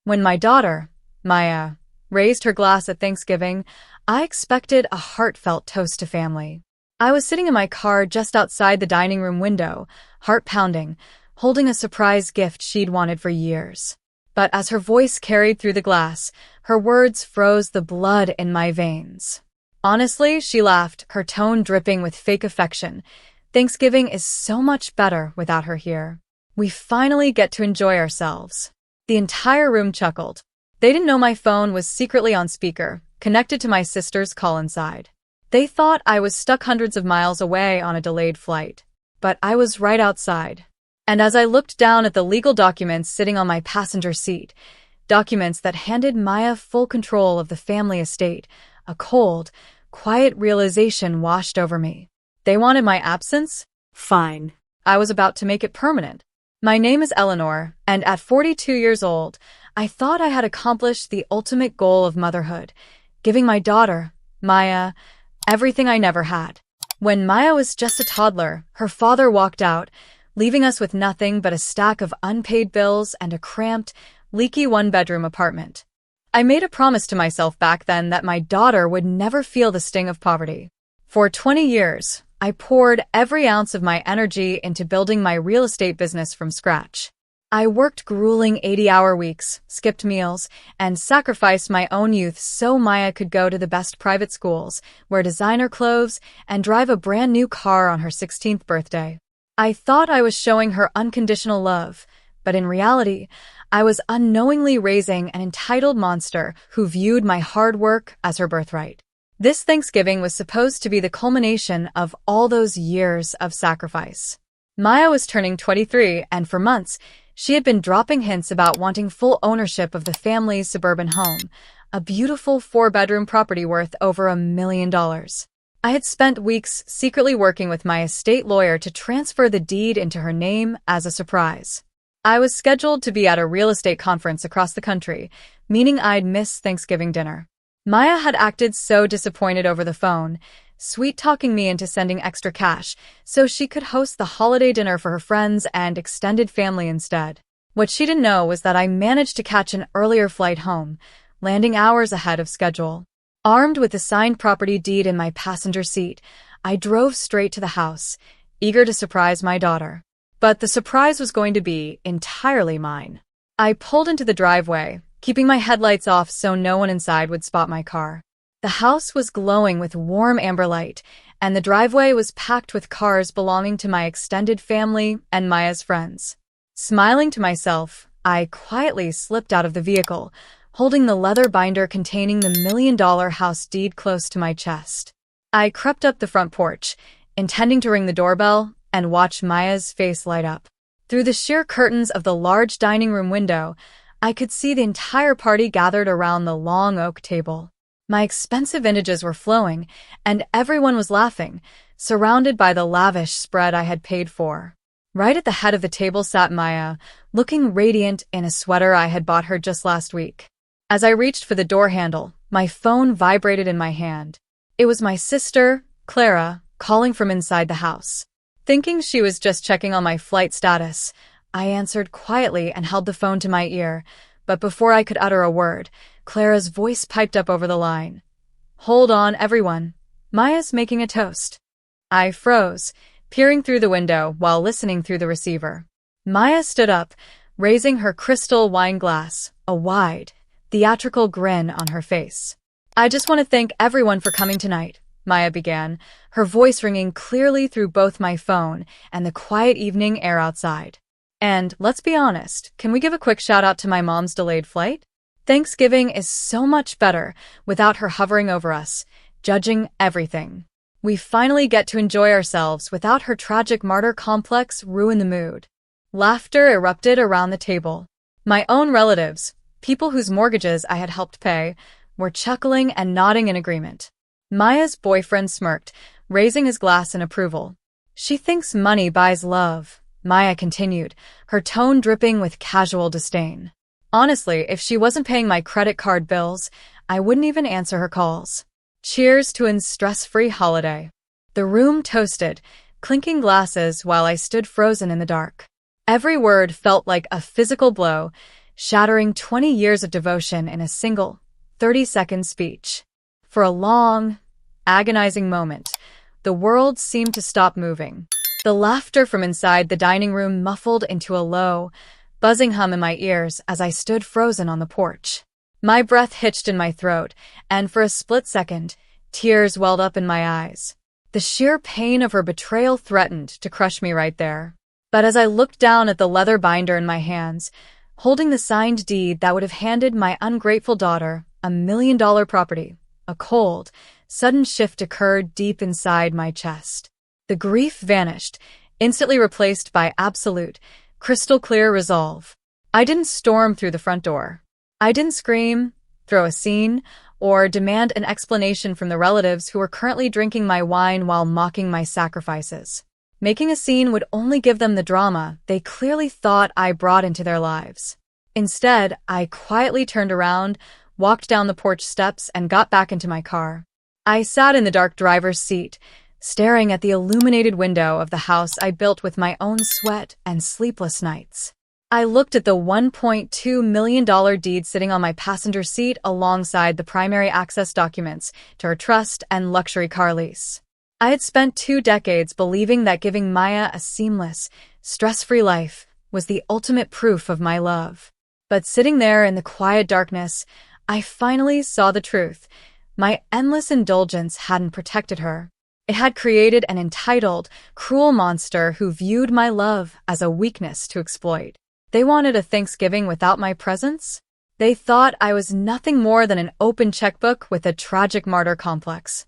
When my daughter, Maya, raised her glass at Thanksgiving, I expected a heartfelt toast to family. I was sitting in my car just outside the dining room window, heart pounding, holding a surprise gift she'd wanted for years. But as her voice carried through the glass, her words froze the blood in my veins. Honestly, she laughed, her tone dripping with fake affection. Thanksgiving is so much better without her here. We finally get to enjoy ourselves. The entire room chuckled. They didn't know my phone was secretly on speaker, connected to my sister's call inside. They thought I was stuck hundreds of miles away on a delayed flight. But I was right outside. And as I looked down at the legal documents sitting on my passenger seat, documents that handed Maya full control of the family estate, a cold, quiet realization washed over me. They wanted my absence? Fine. I was about to make it permanent. My name is Eleanor, and at 42 years old, I thought I had accomplished the ultimate goal of motherhood, giving my daughter, Maya, everything I never had. When Maya was just a toddler, her father walked out, leaving us with nothing but a stack of unpaid bills and a cramped, leaky one-bedroom apartment. I made a promise to myself back then that my daughter would never feel the sting of poverty. For 20 years, I poured every ounce of my energy into building my real estate business from scratch. I worked grueling 80-hour weeks, skipped meals, and sacrificed my own youth so Maya could go to the best private schools, wear designer clothes, and drive a brand new car on her 16th birthday. I thought I was showing her unconditional love, but in reality, I was unknowingly raising an entitled monster who viewed my hard work as her birthright. This Thanksgiving was supposed to be the culmination of all those years of sacrifice. Maya was turning 23, and for months, she had been dropping hints about wanting full ownership of the family's suburban home, a beautiful 4-bedroom property worth over $1 million. I had spent weeks secretly working with my estate lawyer to transfer the deed into her name as a surprise. I was scheduled to be at a real estate conference across the country, meaning I'd miss Thanksgiving dinner. Maya had acted so disappointed over the phone, sweet-talking me into sending extra cash so she could host the holiday dinner for her friends and extended family instead. What she didn't know was that I managed to catch an earlier flight home, landing hours ahead of schedule. Armed with the signed property deed in my passenger seat, I drove straight to the house, eager to surprise my daughter. But the surprise was going to be entirely mine. I pulled into the driveway, keeping my headlights off so no one inside would spot my car. The house was glowing with warm amber light, and the driveway was packed with cars belonging to my extended family and Maya's friends. Smiling to myself, I quietly slipped out of the vehicle, holding the leather binder containing the $1 million house deed close to my chest. I crept up the front porch, intending to ring the doorbell and watch Maya's face light up. Through the sheer curtains of the large dining room window, I could see the entire party gathered around the long oak table. My expensive vintages were flowing, and everyone was laughing, surrounded by the lavish spread I had paid for. Right at the head of the table sat Maya, looking radiant in a sweater I had bought her just last week. As I reached for the door handle, my phone vibrated in my hand. It was my sister, Clara, calling from inside the house. Thinking she was just checking on my flight status, I answered quietly and held the phone to my ear, but before I could utter a word, Clara's voice piped up over the line. "Hold on, everyone. Maya's making a toast." I froze, peering through the window while listening through the receiver. Maya stood up, raising her crystal wine glass, a wide, theatrical grin on her face. "I just want to thank everyone for coming tonight," Maya began, her voice ringing clearly through both my phone and the quiet evening air outside. "And let's be honest, can we give a quick shout-out to my mom's delayed flight? Thanksgiving is so much better without her hovering over us, judging everything. We finally get to enjoy ourselves without her tragic martyr complex ruin the mood." Laughter erupted around the table. My own relatives, people whose mortgages I had helped pay, were chuckling and nodding in agreement. Maya's boyfriend smirked, raising his glass in approval. "She thinks money buys love," Maya continued, her tone dripping with casual disdain. "Honestly, if she wasn't paying my credit card bills, I wouldn't even answer her calls. Cheers to a stress-free holiday." The room toasted, clinking glasses while I stood frozen in the dark. Every word felt like a physical blow, shattering 20 years of devotion in a single 30-second speech. For a long, agonizing moment, the world seemed to stop moving. The laughter from inside the dining room muffled into a low, buzzing hum in my ears as I stood frozen on the porch. My breath hitched in my throat, and for a split second, tears welled up in my eyes. The sheer pain of her betrayal threatened to crush me right there. But as I looked down at the leather binder in my hands, holding the signed deed that would have handed my ungrateful daughter $1 million property, a cold, sudden shift occurred deep inside my chest. The grief vanished, instantly replaced by absolute, crystal-clear resolve. I didn't storm through the front door. I didn't scream, throw a scene, or demand an explanation from the relatives who were currently drinking my wine while mocking my sacrifices. Making a scene would only give them the drama they clearly thought I brought into their lives. Instead, I quietly turned around, walked down the porch steps, and got back into my car. I sat in the dark driver's seat, staring at the illuminated window of the house I built with my own sweat and sleepless nights. I looked at the $1.2 million deed sitting on my passenger seat alongside the primary access documents to her trust and luxury car lease. I had spent 2 decades believing that giving Maya a seamless, stress-free life was the ultimate proof of my love. But sitting there in the quiet darkness, I finally saw the truth. My endless indulgence hadn't protected her. It had created an entitled, cruel monster who viewed my love as a weakness to exploit. They wanted a Thanksgiving without my presence? They thought I was nothing more than an open checkbook with a tragic martyr complex.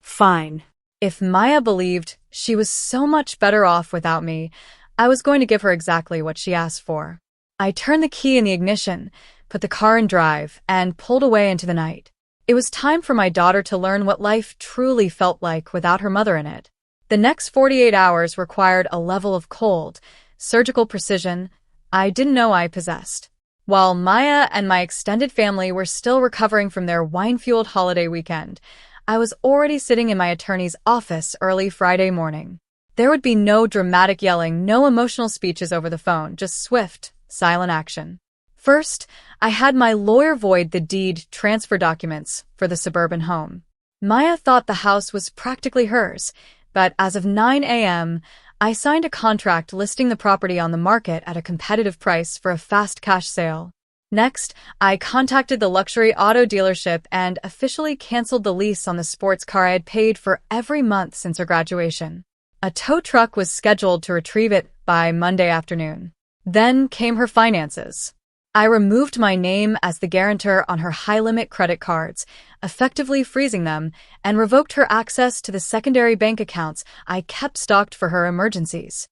Fine. If Maya believed she was so much better off without me, I was going to give her exactly what she asked for. I turned the key in the ignition, put the car in drive, and pulled away into the night. It was time for my daughter to learn what life truly felt like without her mother in it. The next 48 hours required a level of cold, surgical precision I didn't know I possessed. While Maya and my extended family were still recovering from their wine-fueled holiday weekend, I was already sitting in my attorney's office early Friday morning. There would be no dramatic yelling, no emotional speeches over the phone, just swift, silent action. First, I had my lawyer void the deed transfer documents for the suburban home. Maya thought the house was practically hers, but as of 9 a.m., I signed a contract listing the property on the market at a competitive price for a fast cash sale. Next, I contacted the luxury auto dealership and officially canceled the lease on the sports car I had paid for every month since her graduation. A tow truck was scheduled to retrieve it by Monday afternoon. Then came her finances. I removed my name as the guarantor on her high-limit credit cards, effectively freezing them, and revoked her access to the secondary bank accounts I kept stocked for her emergencies.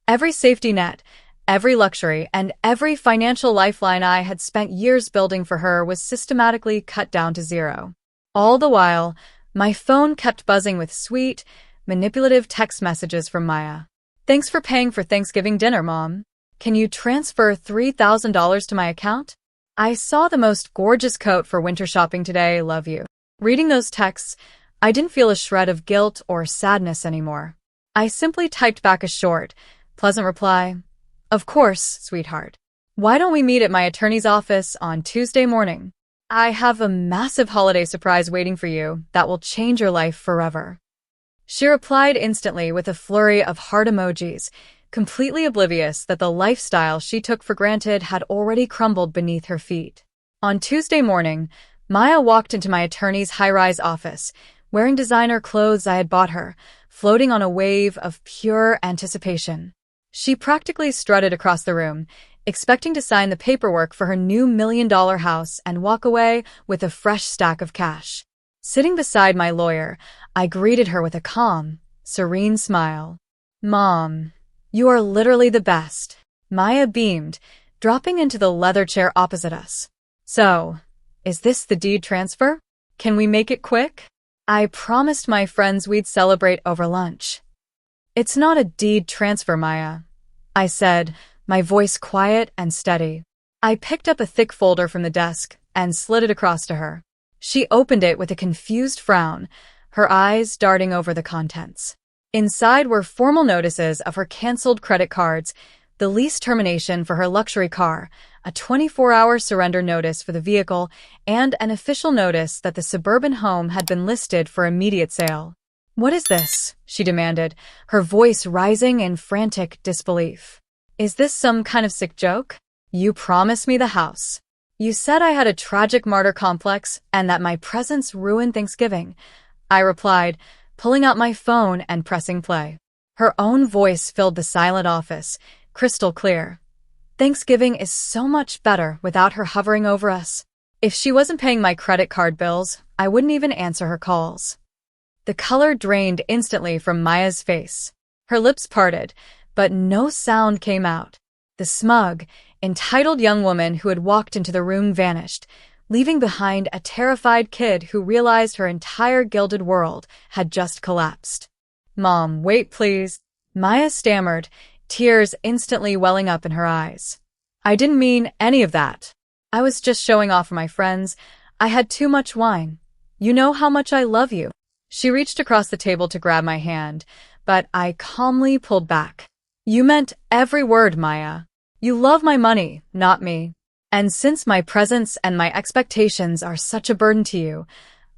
Every safety net, every luxury, and every financial lifeline I had spent years building for her was systematically cut down to zero. All the while, my phone kept buzzing with sweet, manipulative text messages from Maya. "Thanks for paying for Thanksgiving dinner, Mom. Can you transfer $3,000 to my account? I saw the most gorgeous coat for winter shopping today, love you." Reading those texts, I didn't feel a shred of guilt or sadness anymore. I simply typed back a short, pleasant reply. "Of course, sweetheart. Why don't we meet at my attorney's office on Tuesday morning? I have a massive holiday surprise waiting for you that will change your life forever." She replied instantly with a flurry of heart emojis, completely oblivious that the lifestyle she took for granted had already crumbled beneath her feet. On Tuesday morning, Maya walked into my attorney's high-rise office, wearing designer clothes I had bought her, floating on a wave of pure anticipation. She practically strutted across the room, expecting to sign the paperwork for her new $1 million house and walk away with a fresh stack of cash. Sitting beside my lawyer, I greeted her with a calm, serene smile. "Mom, you are literally the best." Maya beamed, dropping into the leather chair opposite us. "So, is this the deed transfer? Can we make it quick? I promised my friends we'd celebrate over lunch." "It's not a deed transfer, Maya," I said, my voice quiet and steady. I picked up a thick folder from the desk and slid it across to her. She opened it with a confused frown, her eyes darting over the contents. Inside were formal notices of her canceled credit cards, the lease termination for her luxury car, a 24-hour surrender notice for the vehicle, and an official notice that the suburban home had been listed for immediate sale. "What is this?" she demanded, her voice rising in frantic disbelief. "Is this some kind of sick joke? You promised me the house. You said I had a tragic martyr complex and that my presence ruined Thanksgiving," I replied, pulling out my phone and pressing play. Her own voice filled the silent office, crystal clear. Thanksgiving is so much better without her hovering over us. If she wasn't paying my credit card bills, I wouldn't even answer her calls. The color drained instantly from Maya's face. Her lips parted, but no sound came out. The smug, entitled young woman who had walked into the room vanished, leaving behind a terrified kid who realized her entire gilded world had just collapsed. "Mom, wait please," Maya stammered, tears instantly welling up in her eyes. "I didn't mean any of that. I was just showing off for my friends. I had too much wine. You know how much I love you." She reached across the table to grab my hand, but I calmly pulled back. "You meant every word, Maya. You love my money, not me. And since my presence and my expectations are such a burden to you,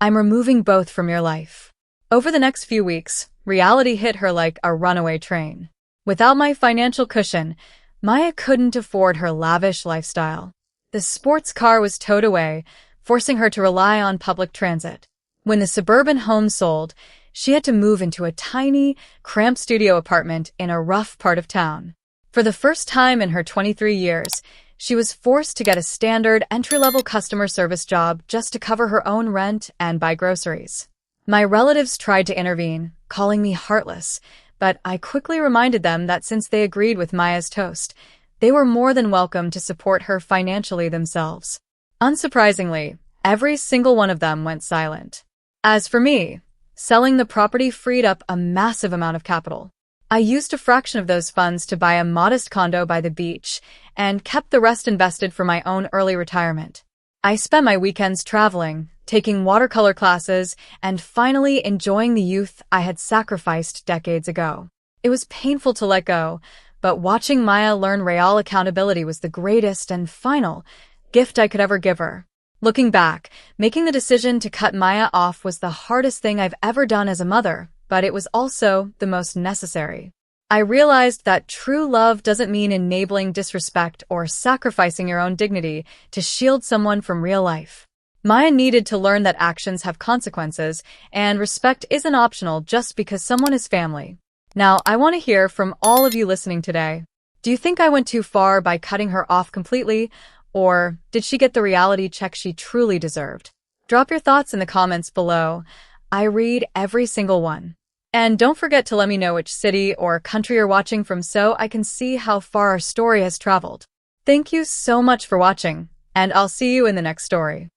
I'm removing both from your life." Over the next few weeks, reality hit her like a runaway train. Without my financial cushion, Maya couldn't afford her lavish lifestyle. The sports car was towed away, forcing her to rely on public transit. When the suburban home sold, she had to move into a tiny, cramped studio apartment in a rough part of town. For the first time in her 23 years, she was forced to get a standard entry-level customer service job just to cover her own rent and buy groceries. My relatives tried to intervene, calling me heartless, but I quickly reminded them that since they agreed with Maya's toast, they were more than welcome to support her financially themselves. Unsurprisingly, every single one of them went silent. As for me, selling the property freed up a massive amount of capital. I used a fraction of those funds to buy a modest condo by the beach and kept the rest invested for my own early retirement. I spent my weekends traveling, taking watercolor classes, and finally enjoying the youth I had sacrificed decades ago. It was painful to let go, but watching Maya learn real accountability was the greatest and final gift I could ever give her. Looking back, making the decision to cut Maya off was the hardest thing I've ever done as a mother, but it was also the most necessary. I realized that true love doesn't mean enabling disrespect or sacrificing your own dignity to shield someone from real life. Maya needed to learn that actions have consequences, and respect isn't optional just because someone is family. Now, I want to hear from all of you listening today. Do you think I went too far by cutting her off completely, or did she get the reality check she truly deserved? Drop your thoughts in the comments below. I read every single one. And don't forget to let me know which city or country you're watching from so I can see how far our story has traveled. Thank you so much for watching, and I'll see you in the next story.